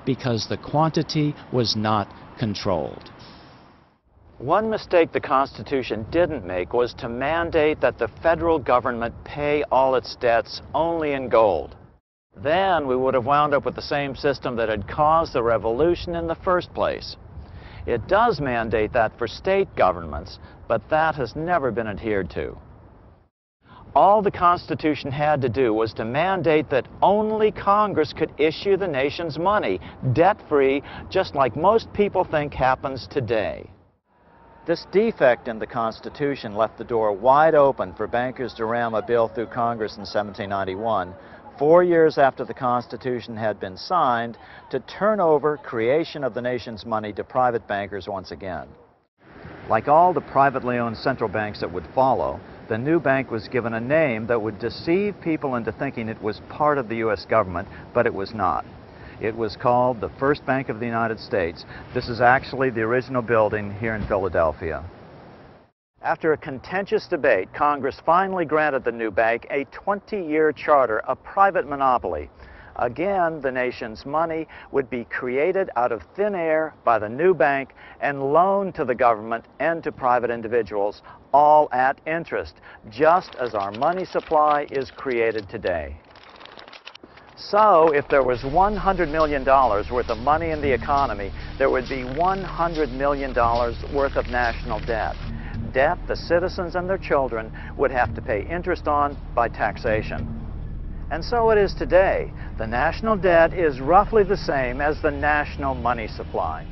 because the quantity was not controlled. One mistake the Constitution didn't make was to mandate that the federal government pay all its debts only in gold. Then we would have wound up with the same system that had caused the revolution in the first place. It does mandate that for state governments, but that has never been adhered to. All the Constitution had to do was to mandate that only Congress could issue the nation's money, debt-free, just like most people think happens today. This defect in the Constitution left the door wide open for bankers to ram a bill through Congress in 1791, 4 years after the Constitution had been signed, to turn over creation of the nation's money to private bankers once again. Like all the privately owned central banks that would follow, the new bank was given a name that would deceive people into thinking it was part of the U.S. government, but it was not. It was called the First Bank of the United States. This is actually the original building here in Philadelphia. After a contentious debate, Congress finally granted the new bank a 20-year charter, a private monopoly. Again, the nation's money would be created out of thin air by the new bank and loaned to the government and to private individuals, all at interest, just as our money supply is created today. So, if there was $100 million worth of money in the economy, there would be $100 million worth of national debt. Debt the citizens and their children would have to pay interest on by taxation. And so it is today. The national debt is roughly the same as the national money supply.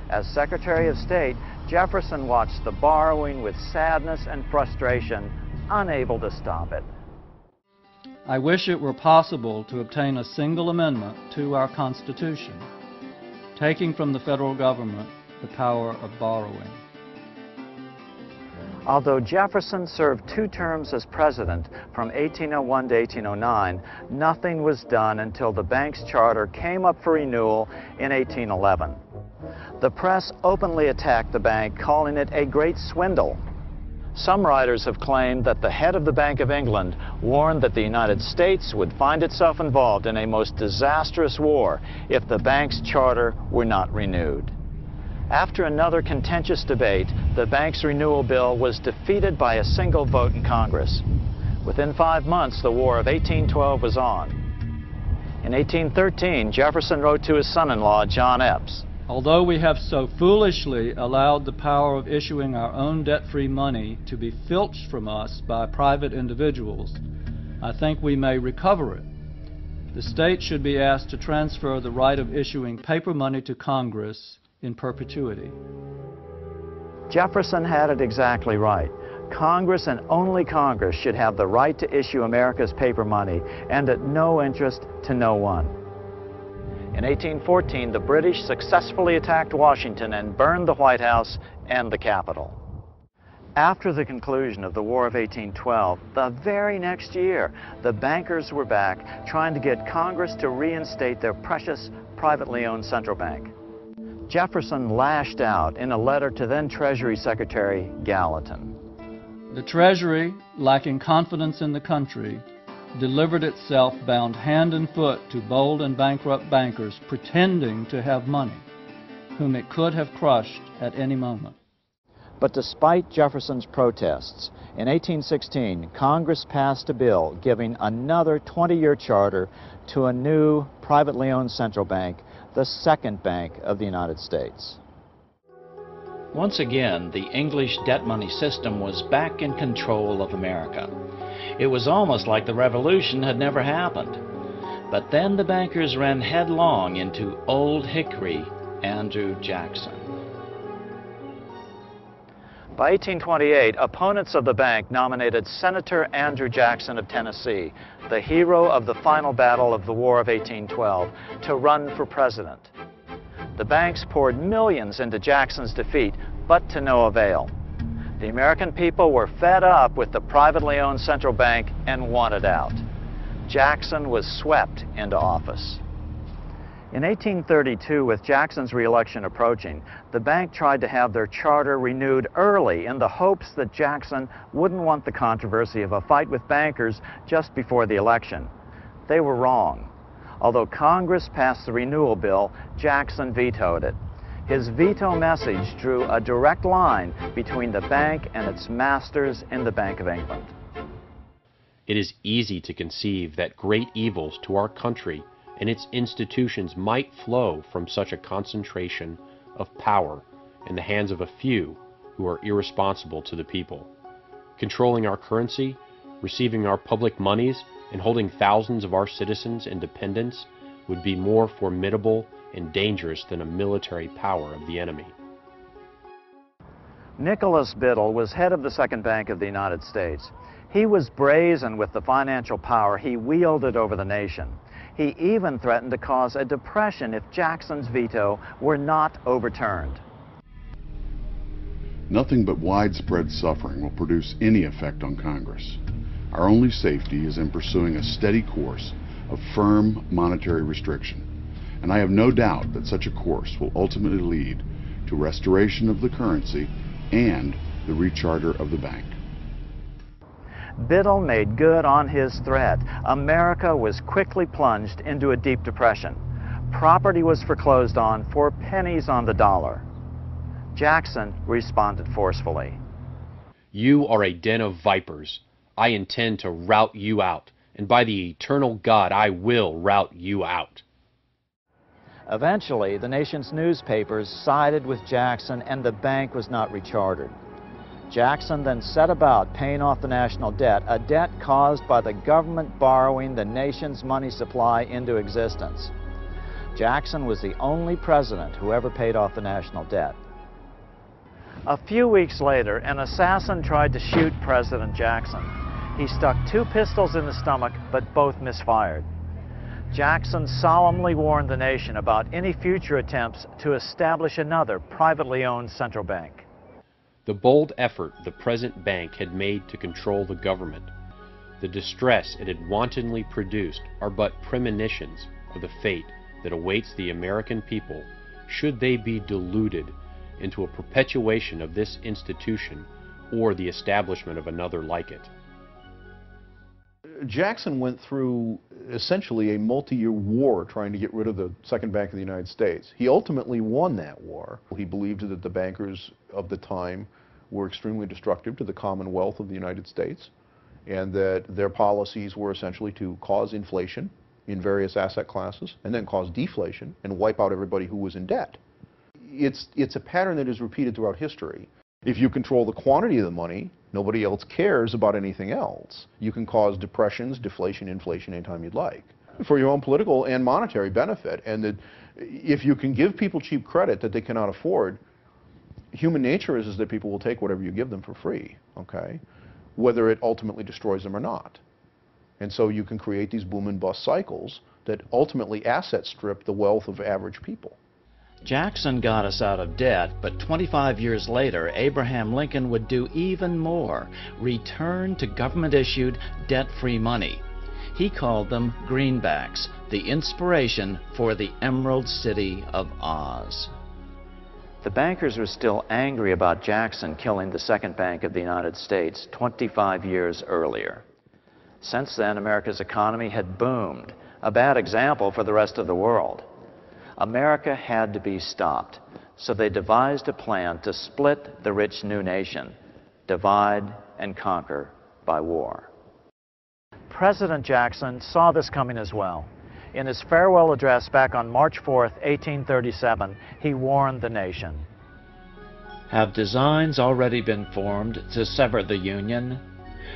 As Secretary of State, Jefferson watched the borrowing with sadness and frustration, unable to stop it. I wish it were possible to obtain a single amendment to our Constitution, taking from the federal government the power of borrowing. Although Jefferson served 2 terms as president from 1801 to 1809, nothing was done until the bank's charter came up for renewal in 1811. The press openly attacked the bank, calling it a great swindle. Some writers have claimed that the head of the Bank of England warned that the United States would find itself involved in a most disastrous war if the bank's charter were not renewed. After another contentious debate, the bank's renewal bill was defeated by a single vote in Congress. Within 5 months, the War of 1812 was on. In 1813, Jefferson wrote to his son-in-law, John Epps, Although we have so foolishly allowed the power of issuing our own debt-free money to be filched from us by private individuals, I think we may recover it. The state should be asked to transfer the right of issuing paper money to Congress in perpetuity. Jefferson had it exactly right. Congress and only Congress should have the right to issue America's paper money, and at no interest to no one. In 1814, the British successfully attacked Washington and burned the White House and the Capitol. After the conclusion of the War of 1812, the very next year, the bankers were back trying to get Congress to reinstate their precious privately owned central bank. Jefferson lashed out in a letter to then Treasury Secretary Gallatin. The Treasury, lacking confidence in the country, delivered itself bound hand and foot to bold and bankrupt bankers pretending to have money, whom it could have crushed at any moment. But despite Jefferson's protests, in 1816, Congress passed a bill giving another 20-year charter to a new privately owned central bank, the second bank of the United States. Once again, the English debt money system was back in control of America. It was almost like the Revolution had never happened. But then the bankers ran headlong into Old Hickory Andrew Jackson. By 1828, opponents of the bank nominated Senator Andrew Jackson of Tennessee, the hero of the final battle of the War of 1812, to run for president. The banks poured millions into Jackson's defeat, but to no avail. The American people were fed up with the privately owned central bank and wanted out. Jackson was swept into office. In 1832, with Jackson's re-election approaching, the bank tried to have their charter renewed early in the hopes that Jackson wouldn't want the controversy of a fight with bankers just before the election. They were wrong. Although Congress passed the renewal bill, Jackson vetoed it. His veto message drew a direct line between the bank and its masters in the Bank of England. It is easy to conceive that great evils to our country and its institutions might flow from such a concentration of power in the hands of a few who are irresponsible to the people. Controlling our currency, receiving our public monies, and holding thousands of our citizens in dependence would be more formidable and dangerous than a military power of the enemy. Nicholas Biddle was head of the Second Bank of the United States. He was brazen with the financial power he wielded over the nation. He even threatened to cause a depression if Jackson's veto were not overturned. Nothing but widespread suffering will produce any effect on Congress. Our only safety is in pursuing a steady course of firm monetary restriction, and I have no doubt that such a course will ultimately lead to restoration of the currency and the recharter of the bank. Biddle made good on his threat. America was quickly plunged into a deep depression. Property was foreclosed on for pennies on the dollar. Jackson responded forcefully. You are a den of vipers. I intend to rout you out, and by the eternal God, I will rout you out. Eventually, the nation's newspapers sided with Jackson and the bank was not rechartered. Jackson then set about paying off the national debt, a debt caused by the government borrowing the nation's money supply into existence. Jackson was the only president who ever paid off the national debt. A few weeks later, an assassin tried to shoot President Jackson. He stuck 2 pistols in the stomach, but both misfired. Jackson solemnly warned the nation about any future attempts to establish another privately owned central bank. The bold effort the present bank had made to control the government, the distress it had wantonly produced, are but premonitions of the fate that awaits the American people should they be deluded into a perpetuation of this institution or the establishment of another like it. Jackson went through essentially a multi-year war trying to get rid of the Second Bank of the United States. He ultimately won that war. He believed that the bankers of the time were extremely destructive to the commonwealth of the United States, and that their policies were essentially to cause inflation in various asset classes and then cause deflation and wipe out everybody who was in debt. It's a pattern that is repeated throughout history. If you control the quantity of the money, nobody else cares about anything else. You can cause depressions, deflation, inflation anytime you'd like for your own political and monetary benefit. And that if you can give people cheap credit that they cannot afford, human nature is that people will take whatever you give them for free, okay? Whether it ultimately destroys them or not. And so you can create these boom and bust cycles that ultimately asset strip the wealth of average people. Jackson got us out of debt, but 25 years later, Abraham Lincoln would do even more, return to government-issued, debt-free money. He called them greenbacks, the inspiration for the Emerald City of Oz. The bankers were still angry about Jackson killing the Second Bank of the United States 25 years earlier. Since then, America's economy had boomed, a bad example for the rest of the world. America had to be stopped, so they devised a plan to split the rich new nation, divide and conquer by war. President Jackson saw this coming as well. In his farewell address back on March 4th, 1837, he warned the nation. Have designs already been formed to sever the Union?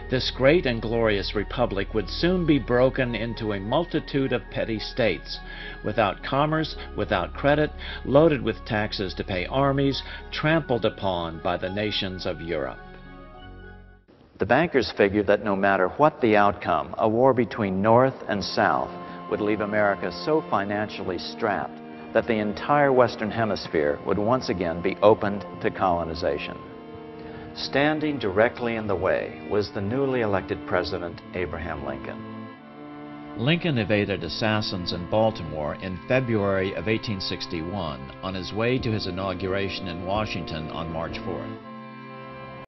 This great and glorious republic would soon be broken into a multitude of petty states, without commerce, without credit, loaded with taxes to pay armies, trampled upon by the nations of Europe. The bankers figured that no matter what the outcome, a war between North and South would leave America so financially strapped that the entire Western Hemisphere would once again be opened to colonization. Standing directly in the way was the newly elected President Abraham Lincoln. Lincoln evaded assassins in Baltimore in February of 1861 on his way to his inauguration in Washington on March 4th.